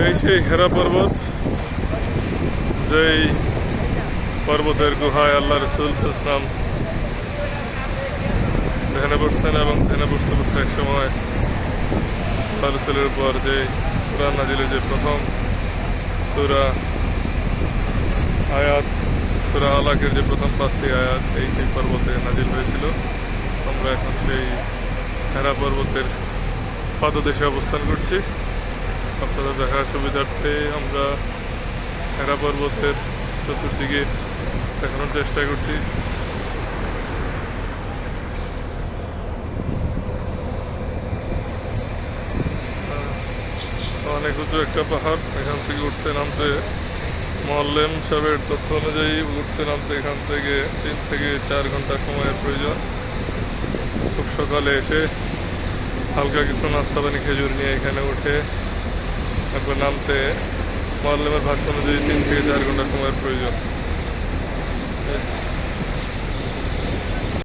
এই সেই হেরা পর্বত, যেই পর্বতের গুহায় আল্লাহ রসুল ইসলাম ধ্যানে বসতেন এবং ধ্যানে বসতে বসতে এক সময় আল্লাহ রসুলের উপর যে কুরআন নাজিলের যে প্রথম সূরা আয়াত, সূরা আলাকের যে প্রথম 5টি আয়াত এই সেই পর্বতে নাজিল হয়েছিল। আমরা এখন সেই হেরা পর্বতের পাদদেশে অবস্থান করছি। আপনাদের দেখার সুবিধার্থে আমরা হেরা পর্বতের চতুর্দিকে দেখানোর চেষ্টা করছি। অনেক উঁচু একটা পাহাড়, এখান থেকে উঠতে নামতে মোয়াল্লেম সাহেবের তথ্য অনুযায়ী উঠতে নামতে এখান থেকে 3 থেকে 4 ঘন্টা সময়ের প্রয়োজন। খুব সকালে এসে হালকা কিছু নাস্তা পানি খেজুর নিয়ে এখানে উঠে তারপর নামতে মোয়াল্লেমের ভাষ্য অনুযায়ী 3 থেকে 4 ঘন্টা সময়ের প্রয়োজন।